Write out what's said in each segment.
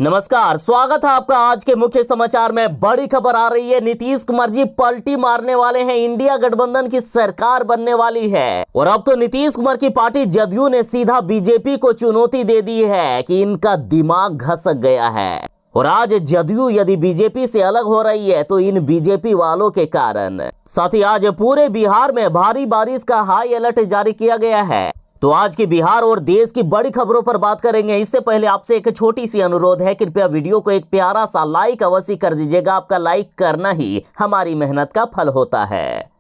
नमस्कार, स्वागत है आपका आज के मुख्य समाचार में। बड़ी खबर आ रही है, नीतीश कुमार जी पलटी मारने वाले हैं, इंडिया गठबंधन की सरकार बनने वाली है। और अब तो नीतीश कुमार की पार्टी जदयू ने सीधा बीजेपी को चुनौती दे दी है कि इनका दिमाग घसक गया है। और आज जदयू यदि बीजेपी से अलग हो रही है तो इन बीजेपी वालों के कारण। साथ ही आज पूरे बिहार में भारी बारिश का हाई अलर्ट जारी किया गया है। तो आज की बिहार और देश की बड़ी खबरों पर बात करेंगे। इससे पहले आपसे एक छोटी सी अनुरोध है, कृपया वीडियो को एक प्यारा सा लाइक अवश्य कर दीजिएगा। आपका लाइक करना ही हमारी मेहनत का फल होता है।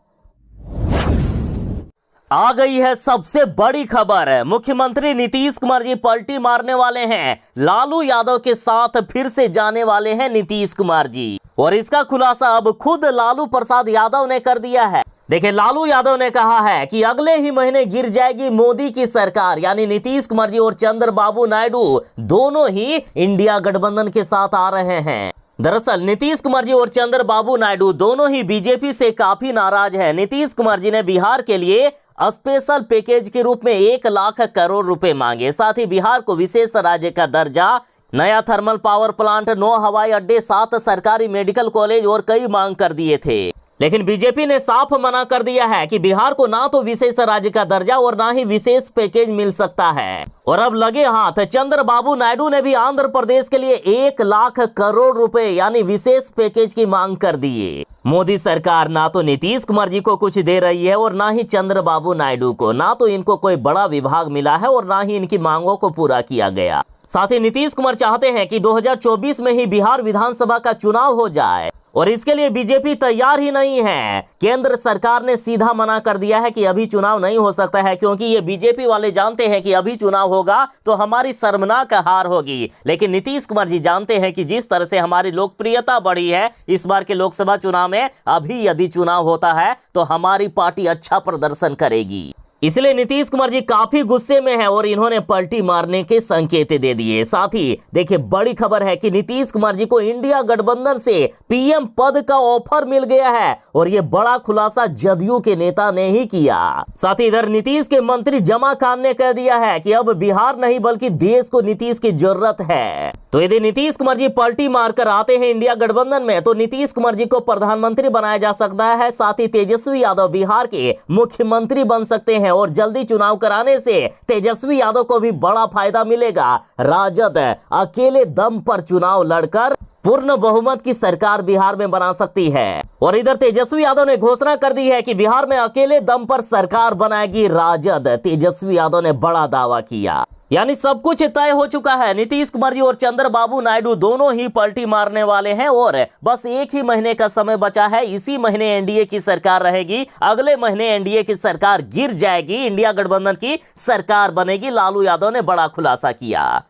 आ गई है सबसे बड़ी खबर, मुख्यमंत्री नीतीश कुमार जी पलटी मारने वाले हैं। लालू यादव के साथ फिर से जाने वाले हैं नीतीश कुमार जी। और इसका खुलासा अब खुद लालू प्रसाद यादव ने कर दिया है। देखिए, लालू यादव ने कहा है कि अगले ही महीने गिर जाएगी मोदी की सरकार, यानी नीतीश कुमार जी और चंद्रबाबू नायडू दोनों ही इंडिया गठबंधन के साथ आ रहे हैं। दरअसल नीतीश कुमार जी और चंद्रबाबू नायडू दोनों ही बीजेपी से काफी नाराज हैं। नीतीश कुमार जी ने बिहार के लिए स्पेशल पैकेज के रूप में 1 लाख करोड़ रुपए मांगे। साथ ही बिहार को विशेष राज्य का दर्जा, नया थर्मल पावर प्लांट, 9 हवाई अड्डे, 7 सरकारी मेडिकल कॉलेज और कई मांग कर दिए थे। लेकिन बीजेपी ने साफ मना कर दिया है कि बिहार को ना तो विशेष राज्य का दर्जा और ना ही विशेष पैकेज मिल सकता है। और अब लगे हाथ चंद्रबाबू नायडू ने भी आंध्र प्रदेश के लिए 1 लाख करोड़ रुपए यानी विशेष पैकेज की मांग कर दिए। मोदी सरकार ना तो नीतीश कुमार जी को कुछ दे रही है और ना ही चंद्रबाबू नायडू को। ना तो इनको कोई बड़ा विभाग मिला है और ना ही इनकी मांगों को पूरा किया गया। साथ ही नीतीश कुमार चाहते हैं कि 2024 में ही बिहार विधानसभा का चुनाव हो जाए और इसके लिए बीजेपी तैयार ही नहीं है। केंद्र सरकार ने सीधा मना कर दिया है कि अभी चुनाव नहीं हो सकता है, क्योंकि ये बीजेपी वाले जानते हैं कि अभी चुनाव होगा तो हमारी शर्मनाक हार होगी। लेकिन नीतीश कुमार जी जानते हैं कि जिस तरह से हमारी लोकप्रियता बढ़ी है इस बार के लोकसभा चुनाव में, अभी यदि चुनाव होता है तो हमारी पार्टी अच्छा प्रदर्शन करेगी। इसलिए नीतीश कुमार जी काफी गुस्से में है और इन्होंने पलटी मारने के संकेत दे दिए। साथ ही देखिए, बड़ी खबर है कि नीतीश कुमार जी को इंडिया गठबंधन से पीएम पद का ऑफर मिल गया है और ये बड़ा खुलासा जदयू के नेता ने ही किया। साथ ही इधर नीतीश के मंत्री जमा खान ने कह दिया है कि अब बिहार नहीं बल्कि देश को नीतीश की जरूरत है। तो यदि नीतीश कुमार जी पलटी मारकर आते हैं इंडिया गठबंधन में तो नीतीश कुमार जी को प्रधानमंत्री बनाया जा सकता है। साथ ही तेजस्वी यादव बिहार के मुख्यमंत्री बन सकते हैं और जल्दी चुनाव कराने से तेजस्वी यादव को भी बड़ा फायदा मिलेगा। राजद अकेले दम पर चुनाव लड़कर पूर्ण बहुमत की सरकार बिहार में बना सकती है। और इधर तेजस्वी यादव ने घोषणा कर दी है कि बिहार में अकेले दम पर सरकार बनाएगी राजद। तेजस्वी यादव ने बड़ा दावा किया, यानी सब कुछ तय हो चुका है। नीतीश कुमार जी और चंद्रबाबू नायडू दोनों ही पलटी मारने वाले हैं और बस 1 ही महीने का समय बचा है। इसी महीने एनडीए की सरकार रहेगी, अगले महीने एनडीए की सरकार गिर जाएगी, इंडिया गठबंधन की सरकार बनेगी। लालू यादव ने बड़ा खुलासा किया।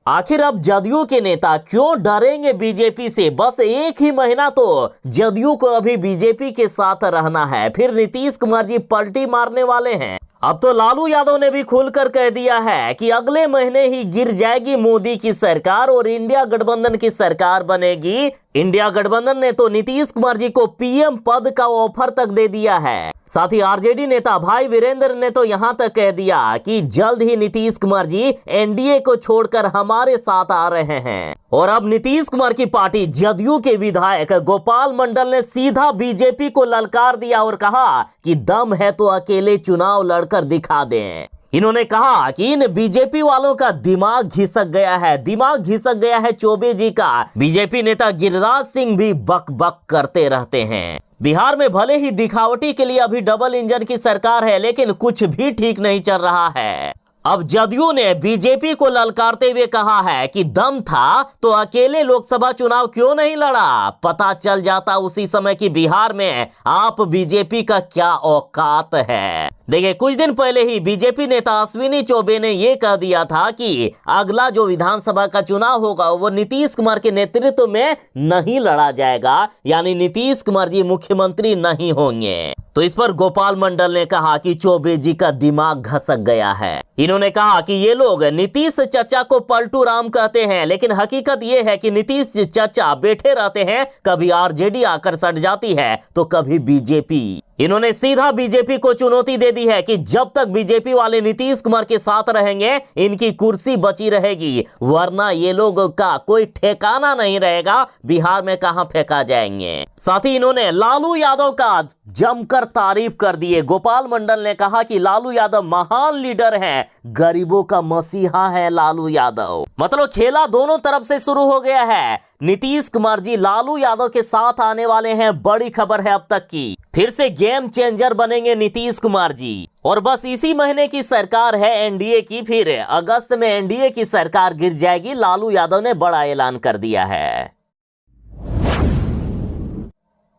आखिर अब जदयू के नेता क्यों डरेंगे बीजेपी से? बस 1 ही महीना तो जदयू को अभी बीजेपी के साथ रहना है, फिर नीतीश कुमार जी पलटी मारने वाले हैं। अब तो लालू यादव ने भी खुलकर कह दिया है कि अगले महीने ही गिर जाएगी मोदी की सरकार और इंडिया गठबंधन की सरकार बनेगी। इंडिया गठबंधन ने तो नीतीश कुमार जी को पीएम पद का ऑफर तक दे दिया है। साथ ही आरजेडी नेता भाई वीरेंद्र ने तो यहां तक कह दिया कि जल्द ही नीतीश कुमार जी एनडीए को छोड़कर हमारे साथ आ रहे हैं। और अब नीतीश कुमार की पार्टी जदयू के विधायक गोपाल मंडल ने सीधा बीजेपी को ललकार दिया और कहा कि दम है तो अकेले चुनाव लड़कर दिखा दें। इन्होंने कहा कि इन बीजेपी वालों का दिमाग घिसक गया है, दिमाग घिसक गया है चौबे जी का। बीजेपी नेता गिरिराज सिंह भी बक बक करते रहते हैं। बिहार में भले ही दिखावटी के लिए अभी डबल इंजन की सरकार है, लेकिन कुछ भी ठीक नहीं चल रहा है। अब जदयू ने बीजेपी को ललकारते हुए कहा है कि दम था तो अकेले लोकसभा चुनाव क्यों नहीं लड़ा? पता चल जाता उसी समय कि बिहार में आप बीजेपी का क्या औकात है। देखिए, कुछ दिन पहले ही बीजेपी नेता अश्विनी चौबे ने यह कह दिया था कि अगला जो विधानसभा का चुनाव होगा वो नीतीश कुमार के नेतृत्व में नहीं लड़ा जाएगा, यानी नीतीश कुमार जी मुख्यमंत्री नहीं होंगे। तो इस पर गोपाल मंडल ने कहा कि चौबे जी का दिमाग घसक गया है। इन्होंने कहा कि ये लोग नीतीश चचा को पलटू राम कहते हैं, लेकिन हकीकत ये है कि नीतीश चचा बैठे रहते हैं, कभी आरजेडी आकर सट जाती है तो कभी बीजेपी। इन्होंने सीधा बीजेपी को चुनौती दे दी है कि जब तक बीजेपी वाले नीतीश कुमार के साथ रहेंगे इनकी कुर्सी बची रहेगी, वरना ये लोगों का कोई ठिकाना नहीं रहेगा, बिहार में कहां फेंका जाएंगे। साथ ही इन्होंने लालू यादव का जमकर तारीफ कर दिए। गोपाल मंडल ने कहा कि लालू यादव महान लीडर हैं, गरीबों का मसीहा है लालू यादव। मतलब खेला दोनों तरफ से शुरू हो गया है। नीतीश कुमार जी लालू यादव के साथ आने वाले हैं, बड़ी खबर है अब तक की। फिर से गेम चेंजर बनेंगे नीतीश कुमार जी। और बस इसी महीने की सरकार है एनडीए की, फिर अगस्त में एनडीए की सरकार गिर जाएगी। लालू यादव ने बड़ा ऐलान कर दिया है।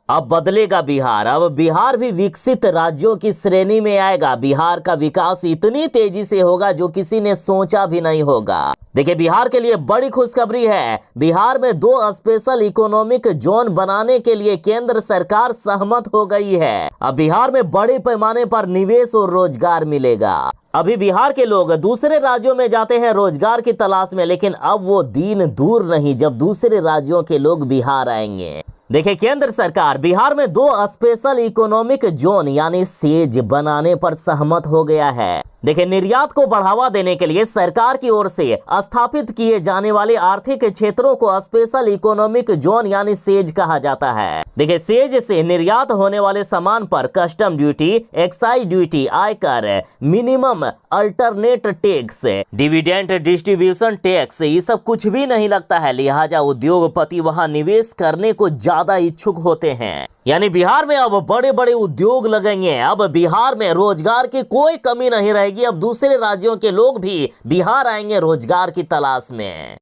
अब बदलेगा बिहार, अब बिहार भी विकसित राज्यों की श्रेणी में आएगा। बिहार का विकास इतनी तेजी से होगा जो किसी ने सोचा भी नहीं होगा। देखिए, बिहार के लिए बड़ी खुशखबरी है। बिहार में 2 स्पेशल इकोनॉमिक जोन बनाने के लिए केंद्र सरकार सहमत हो गई है। अब बिहार में बड़े पैमाने पर निवेश और रोजगार मिलेगा। अभी बिहार के लोग दूसरे राज्यों में जाते हैं रोजगार की तलाश में, लेकिन अब वो दिन दूर नहीं जब दूसरे राज्यों के लोग बिहार आएंगे। देखिए, केंद्र सरकार बिहार में 2 स्पेशल इकोनॉमिक जोन यानी सेज बनाने पर सहमत हो गया है। देखिए, निर्यात को बढ़ावा देने के लिए सरकार की ओर से स्थापित किए जाने वाले आर्थिक क्षेत्रों को स्पेशल इकोनॉमिक जोन यानी सेज कहा जाता है। देखिए, सेज से निर्यात होने वाले सामान पर कस्टम ड्यूटी, एक्साइज ड्यूटी, आयकर, minimum alternate tax, dividend distribution tax, ये सब कुछ भी नहीं लगता है। लिहाजा उद्योगपति वहां निवेश करने को ज्यादा इच्छुक होते हैं। यानी बिहार में अब बड़े बड़े उद्योग लगेंगे। अब बिहार में रोजगार की कोई कमी नहीं रहेगी। अब दूसरे राज्यों के लोग भी बिहार आएंगे रोजगार की तलाश में।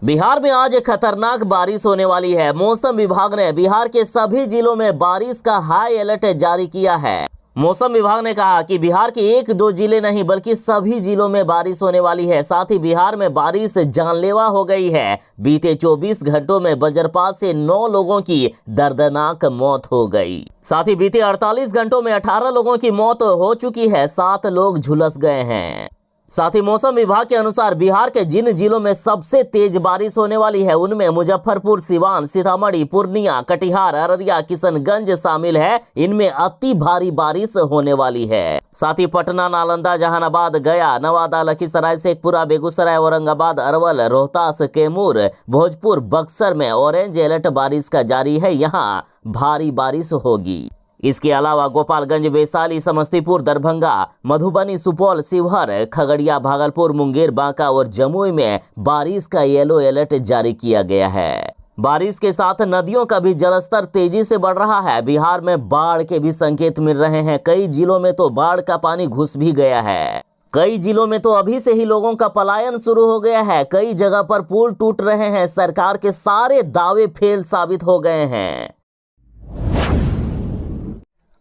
बिहार में आज खतरनाक बारिश होने वाली है। मौसम विभाग ने बिहार के सभी जिलों में बारिश का हाई अलर्ट जारी किया है। मौसम विभाग ने कहा कि बिहार के 1-2 जिले नहीं बल्कि सभी जिलों में बारिश होने वाली है। साथ ही बिहार में बारिश जानलेवा हो गई है। बीते 24 घंटों में वज्रपात से 9 लोगों की दर्दनाक मौत हो गई। साथ ही बीते 48 घंटों में 18 लोगों की मौत हो चुकी है, 7 लोग झुलस गए हैं। साथ ही मौसम विभाग के अनुसार बिहार के जिन जिलों में सबसे तेज बारिश होने वाली है उनमें मुजफ्फरपुर, सिवान, सीतामढ़ी, पूर्णिया, कटिहार, अररिया, किशनगंज शामिल है। इनमें अति भारी बारिश होने वाली है। साथ ही पटना, नालंदा, जहानाबाद, गया, नवादा, लखीसराय, शेखपुरा, बेगूसराय, औरंगाबाद, अरवल, रोहतास, कैमूर, भोजपुर, बक्सर में ऑरेंज अलर्ट बारिश का जारी है। यहाँ भारी बारिश होगी। इसके अलावा गोपालगंज, वैशाली, समस्तीपुर, दरभंगा, मधुबनी, सुपौल, शिवहर, खगड़िया, भागलपुर, मुंगेर, बांका और जमुई में बारिश का येलो अलर्ट जारी किया गया है। बारिश के साथ नदियों का भी जलस्तर तेजी से बढ़ रहा है। बिहार में बाढ़ के भी संकेत मिल रहे हैं। कई जिलों में तो बाढ़ का पानी घुस भी गया है। कई जिलों में तो अभी से ही लोगों का पलायन शुरू हो गया है। कई जगह पर पुल टूट रहे हैं। सरकार के सारे दावे फेल साबित हो गए हैं।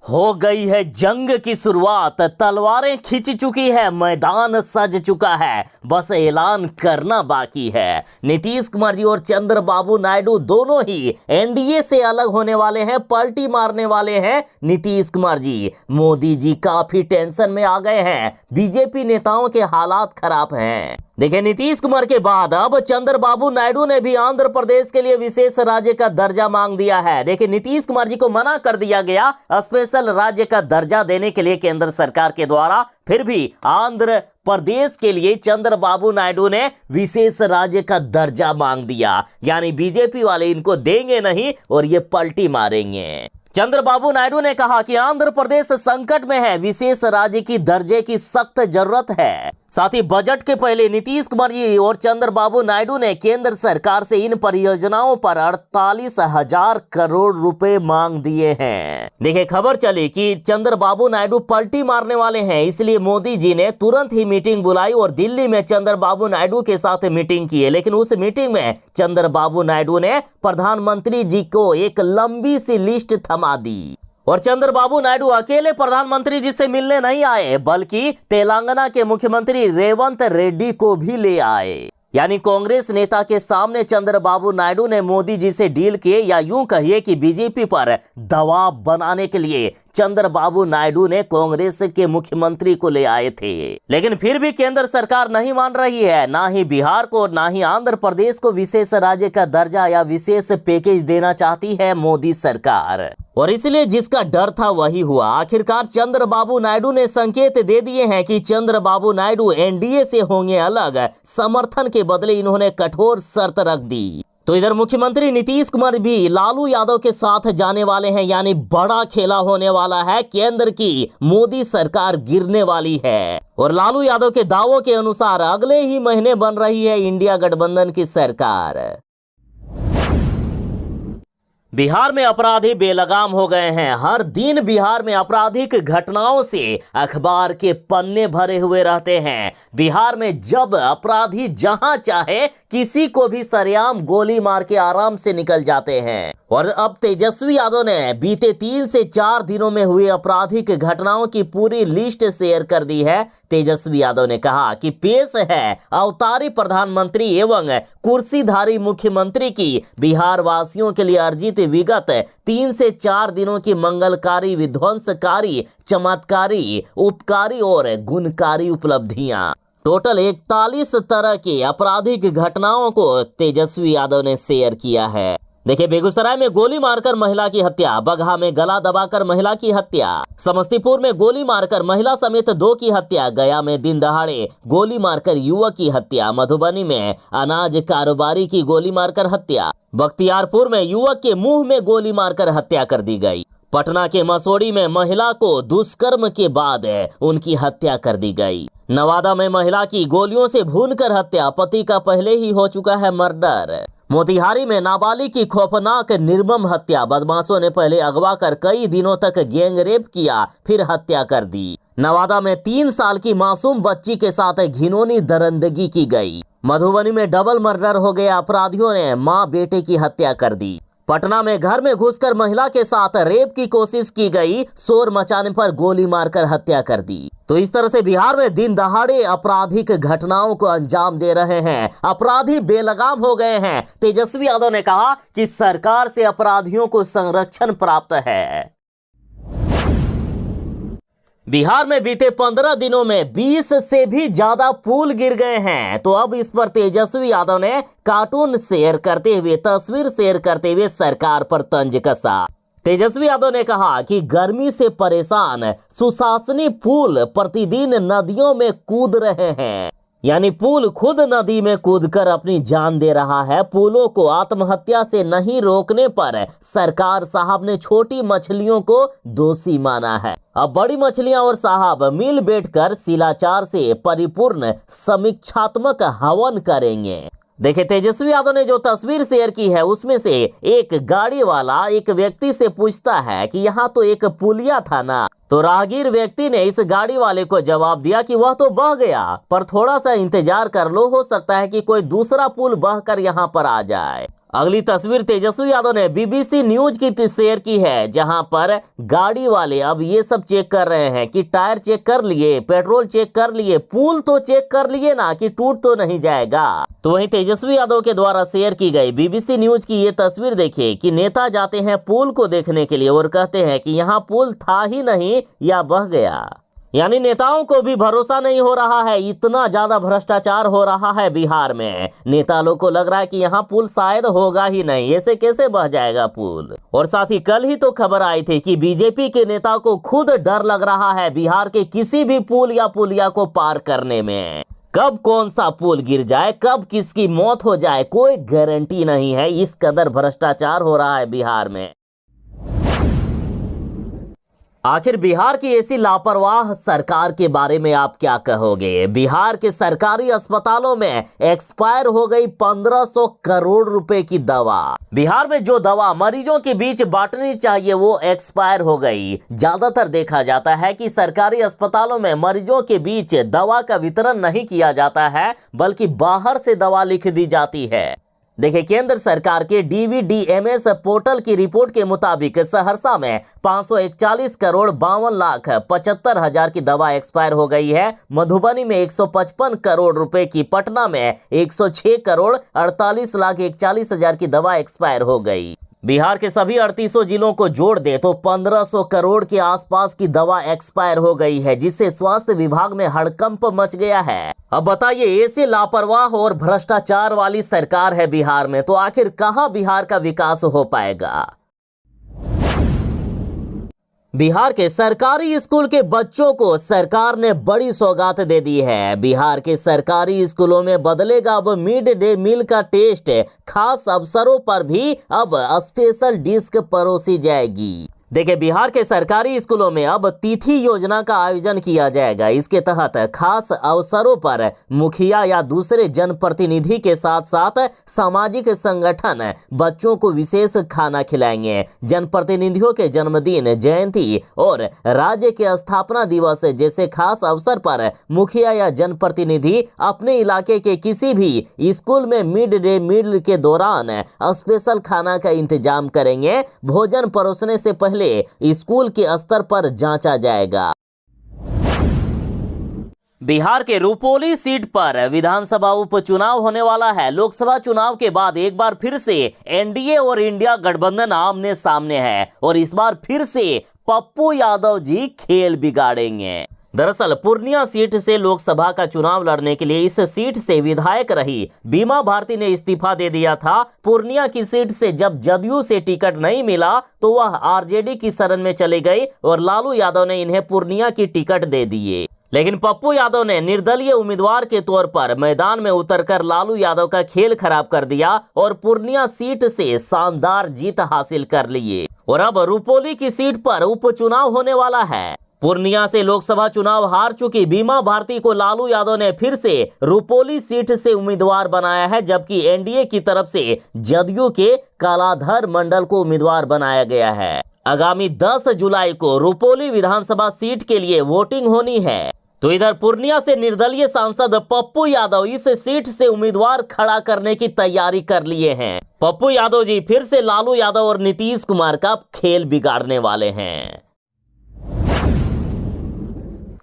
हो गई है जंग की शुरुआत, तलवारें खिंच चुकी है, मैदान सज चुका है, बस ऐलान करना बाकी है। नीतीश कुमार जी और चंद्रबाबू नायडू दोनों ही एनडीए से अलग होने वाले हैं, पलटी मारने वाले हैं। नीतीश कुमार जी, मोदी जी काफी टेंशन में आ गए हैं। बीजेपी नेताओं के हालात खराब हैं। देखिए, नीतीश कुमार के बाद अब चंद्रबाबू नायडू ने भी आंध्र प्रदेश के लिए विशेष राज्य का दर्जा मांग दिया है। देखिए, नीतीश कुमार जी को मना कर दिया गया स्पेशल राज्य का दर्जा देने के लिए केंद्र सरकार के द्वारा। फिर भी आंध्र प्रदेश के लिए चंद्रबाबू नायडू ने विशेष राज्य का दर्जा मांग दिया। यानी बीजेपी वाले इनको देंगे नहीं और ये पलटी मारेंगे। चंद्रबाबू नायडू ने कहा कि आंध्र प्रदेश संकट में है, विशेष राज्य की दर्जे की सख्त जरूरत है। साथ ही बजट के पहले नीतीश कुमार जी और चंद्रबाबू नायडू ने केंद्र सरकार से इन परियोजनाओं पर 48,000 करोड़ रुपए मांग दिए हैं। देखिए, खबर चली कि चंद्रबाबू नायडू पलटी मारने वाले हैं, इसलिए मोदी जी ने तुरंत ही मीटिंग बुलाई और दिल्ली में चंद्रबाबू नायडू के साथ मीटिंग की है। लेकिन उस मीटिंग में चंद्रबाबू नायडू ने प्रधानमंत्री जी को एक लंबी सी लिस्ट थमा दी और चंद्रबाबू नायडू अकेले प्रधानमंत्री जी से मिलने नहीं आए बल्कि तेलंगाना के मुख्यमंत्री रेवंत रेड्डी को भी ले आए। यानी कांग्रेस नेता के सामने चंद्रबाबू नायडू ने मोदी जी से डील किए, या यूं कहिए कि बीजेपी पर दबाव बनाने के लिए चंद्रबाबू नायडू ने कांग्रेस के मुख्यमंत्री को ले आए थे। लेकिन फिर भी केंद्र सरकार नहीं मान रही है, ना ही बिहार को ना ही आंध्र प्रदेश को विशेष राज्य का दर्जा या विशेष पैकेज देना चाहती है मोदी सरकार। और इसलिए जिसका डर था वही हुआ। आखिरकार चंद्रबाबू नायडू ने संकेत दे दिए हैं कि चंद्रबाबू नायडू एनडीए से होंगे अलग। समर्थन के बदले इन्होंने कठोर शर्त रख दी। तो इधर मुख्यमंत्री नीतीश कुमार भी लालू यादव के साथ जाने वाले हैं, यानी बड़ा खेला होने वाला है। केंद्र की मोदी सरकार गिरने वाली है और लालू यादव के दावों के अनुसार अगले ही महीने बन रही है इंडिया गठबंधन की सरकार। बिहार में अपराधी बेलगाम हो गए हैं। हर दिन बिहार में आपराधिक घटनाओं से अखबार के पन्ने भरे हुए रहते हैं। बिहार में जब अपराधी जहां चाहे किसी को भी सरेआम गोली मार के आराम से निकल जाते हैं। और अब तेजस्वी यादव ने बीते 3 से 4 दिनों में हुई आपराधिक घटनाओं की पूरी लिस्ट शेयर कर दी है। तेजस्वी यादव ने कहा कि पेश है अवतारी प्रधानमंत्री एवं कुर्सीधारी मुख्यमंत्री की बिहार वासियों के लिए अर्जित विगत 3 से 4 दिनों की मंगलकारी, विध्वंसकारी, चमत्कारी, उपकारी और गुणकारी उपलब्धियां। टोटल 41 तरह की आपराधिक घटनाओं को तेजस्वी यादव ने शेयर किया है। देखिए, बेगूसराय में गोली मारकर महिला की हत्या, बगहा में गला दबाकर महिला की हत्या, समस्तीपुर में गोली मारकर महिला समेत 2 की हत्या, गया में दिन दहाड़े गोली मारकर युवक की हत्या, मधुबनी में अनाज कारोबारी की गोली मारकर हत्या, बख्तियारपुर में युवक के मुंह में गोली मारकर हत्या कर दी गई, पटना के मसौड़ी में महिला को दुष्कर्म के बाद उनकी हत्या कर दी गई, नवादा में महिला की गोलियों से भूनकर हत्या, पति का पहले ही हो चुका है मर्डर, मोतिहारी में नाबालिग की खौफनाक निर्मम हत्या, बदमाशों ने पहले अगवा कर कई दिनों तक गैंग रेप किया फिर हत्या कर दी, नवादा में 3 साल की मासूम बच्ची के साथ घिनौनी दरिंदगी की गई, मधुबनी में डबल मर्डर हो गया, अपराधियों ने मां बेटे की हत्या कर दी, पटना में घर में घुसकर महिला के साथ रेप की कोशिश की गई, शोर मचाने पर गोली मारकर हत्या कर दी। तो इस तरह से बिहार में दिन दहाड़े आपराधिक घटनाओं को अंजाम दे रहे हैं। अपराधी बेलगाम हो गए हैं। तेजस्वी यादव ने कहा कि सरकार से अपराधियों को संरक्षण प्राप्त है। बिहार में बीते 15 दिनों में 20 से भी ज्यादा पुल गिर गए हैं। तो अब इस पर तेजस्वी यादव ने कार्टून शेयर करते हुए, तस्वीर शेयर करते हुए सरकार पर तंज कसा। तेजस्वी यादव ने कहा कि गर्मी से परेशान सुशासनी पुल प्रतिदिन नदियों में कूद रहे हैं, यानी पुल खुद नदी में कूदकर अपनी जान दे रहा है। पुलों को आत्महत्या से नहीं रोकने पर सरकार साहब ने छोटी मछलियों को दोषी माना है। अब बड़ी मछलियां और साहब मिल बैठकर शिलाचार से परिपूर्ण समीक्षात्मक हवन करेंगे। देखिए, तेजस्वी यादव ने जो तस्वीर शेयर की है उसमें से एक गाड़ी वाला एक व्यक्ति से पूछता है कि यहाँ तो एक पुलिया था ना। तो राहगीर व्यक्ति ने इस गाड़ी वाले को जवाब दिया कि वह तो बह गया, पर थोड़ा सा इंतजार कर लो, हो सकता है कि कोई दूसरा पुल बहकर यहाँ पर आ जाए। अगली तस्वीर तेजस्वी यादव ने बीबीसी न्यूज की शेयर की है, जहां पर गाड़ी वाले अब ये सब चेक कर रहे हैं कि टायर चेक कर लिए, पेट्रोल चेक कर लिए, पुल तो चेक कर लिए ना कि टूट तो नहीं जाएगा। तो वहीं तेजस्वी यादव के द्वारा शेयर की गई बीबीसी न्यूज की ये तस्वीर देखिए कि नेता जाते हैं पुल को देखने के लिए और कहते हैं कि यहाँ पुल था ही नहीं या बह गया। यानी नेताओं को भी भरोसा नहीं हो रहा है, इतना ज्यादा भ्रष्टाचार हो रहा है बिहार में। नेता लोग को लग रहा है कि यहाँ पुल शायद होगा ही नहीं, ऐसे कैसे बह जाएगा पुल। और साथ ही कल ही तो खबर आई थी कि बीजेपी के नेता को खुद डर लग रहा है बिहार के किसी भी पुल या पुलिया को पार करने में। कब कौन सा पुल गिर जाए, कब किसकी मौत हो जाए, कोई गारंटी नहीं है। इस कदर भ्रष्टाचार हो रहा है बिहार में। आखिर बिहार की ऐसी लापरवाह सरकार के बारे में आप क्या कहोगे? बिहार के सरकारी अस्पतालों में एक्सपायर हो गई 1500 करोड़ रुपए की दवा। बिहार में जो दवा मरीजों के बीच बांटनी चाहिए वो एक्सपायर हो गई। ज्यादातर देखा जाता है कि सरकारी अस्पतालों में मरीजों के बीच दवा का वितरण नहीं किया जाता है, बल्कि बाहर से दवा लिख दी जाती है। देखिए, केंद्र सरकार के DVDMS पोर्टल की रिपोर्ट के मुताबिक सहरसा में 541 करोड़ 52 लाख 75 हजार की दवा एक्सपायर हो गई है। मधुबनी में 155 करोड़ रुपए की, पटना में 106 करोड़ 48 लाख 41 हजार की दवा एक्सपायर हो गई। बिहार के सभी 38 जिलों को जोड़ दे तो 1500 करोड़ के आसपास की दवा एक्सपायर हो गई है, जिससे स्वास्थ्य विभाग में हड़कंप मच गया है। अब बताइए, ऐसे लापरवाह और भ्रष्टाचार वाली सरकार है बिहार में, तो आखिर कहां बिहार का विकास हो पाएगा? बिहार के सरकारी स्कूल के बच्चों को सरकार ने बड़ी सौगात दे दी है। बिहार के सरकारी स्कूलों में बदलेगा अब मिड डे मील का टेस्ट। खास अवसरों पर भी अब स्पेशल डिश परोसी जाएगी। देखिए, बिहार के सरकारी स्कूलों में अब तिथि योजना का आयोजन किया जाएगा। इसके तहत खास अवसरों पर मुखिया या दूसरे जनप्रतिनिधि के साथ साथ सामाजिक संगठन बच्चों को विशेष खाना खिलाएंगे। जनप्रतिनिधियों के जन्मदिन, जयंती और राज्य के स्थापना दिवस जैसे खास अवसर पर मुखिया या जनप्रतिनिधि अपने इलाके के किसी भी स्कूल में मिड डे मील के दौरान स्पेशल खाना का इंतजाम करेंगे। भोजन परोसने से पहले स्कूल के स्तर पर जांचा जाएगा। बिहार के रुपोली सीट पर विधानसभा उपचुनाव होने वाला है। लोकसभा चुनाव के बाद एक बार फिर से एनडीए और इंडिया गठबंधन आमने सामने है और इस बार फिर से पप्पू यादव जी खेल बिगाड़ेंगे। दरअसल पूर्णिया सीट से लोकसभा का चुनाव लड़ने के लिए इस सीट से विधायक रही बीमा भारती ने इस्तीफा दे दिया था। पूर्णिया की सीट से जब जदयू से टिकट नहीं मिला तो वह आरजेडी की शरण में चले गई और लालू यादव ने इन्हें पूर्णिया की टिकट दे दिए। लेकिन पप्पू यादव ने निर्दलीय उम्मीदवार के तौर पर मैदान में उतरकर लालू यादव का खेल खराब कर दिया और पूर्णिया सीट से शानदार जीत हासिल कर लिए और अब रुपोली की सीट पर उपचुनाव होने वाला है। पूर्णिया से लोकसभा चुनाव हार चुकी बीमा भारती को लालू यादव ने फिर से रुपोली सीट से उम्मीदवार बनाया है, जबकि एनडीए की तरफ से जदयू के कालाधर मंडल को उम्मीदवार बनाया गया है। आगामी 10 जुलाई को रुपोली विधानसभा सीट के लिए वोटिंग होनी है। तो इधर पूर्णिया से निर्दलीय सांसद पप्पू यादव इस सीट से उम्मीदवार खड़ा करने की तैयारी कर लिए हैं। पप्पू यादव जी फिर से लालू यादव और नीतीश कुमार का खेल बिगाड़ने वाले हैं।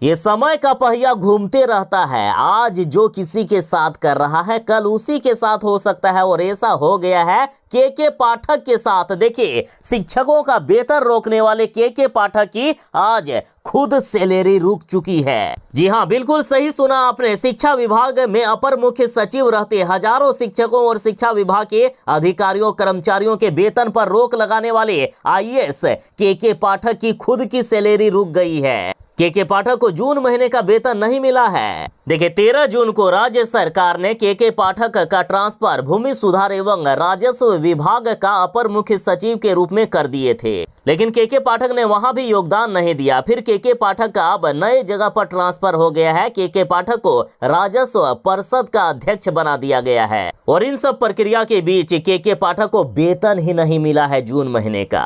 ये समय का पहिया घूमते रहता है। आज जो किसी के साथ कर रहा है कल उसी के साथ हो सकता है और ऐसा हो गया है के पाठक के साथ। देखिए, शिक्षकों का वेतन रोकने वाले के पाठक की आज खुद सैलरी रुक चुकी है। जी हाँ, बिल्कुल सही सुना आपने। शिक्षा विभाग में अपर मुख्य सचिव रहते हजारों शिक्षकों और शिक्षा विभाग के अधिकारियों कर्मचारियों के वेतन पर रोक लगाने वाले आईएएस के पाठक की खुद की सैलरी रुक गई है। के पाठक को जून महीने का वेतन नहीं मिला है। देखिए, 13 जून को राज्य सरकार ने के पाठक का ट्रांसफर भूमि सुधार एवं राजस्व विभाग का अपर मुख्य सचिव के रूप में कर दिए थे, लेकिन के पाठक ने वहां भी योगदान नहीं दिया। फिर के पाठक का अब नए जगह पर ट्रांसफर हो गया है। के पाठक को राजस्व परिषद का अध्यक्ष बना दिया गया है और इन सब प्रक्रिया के बीच के पाठक को वेतन ही नहीं मिला है जून महीने का।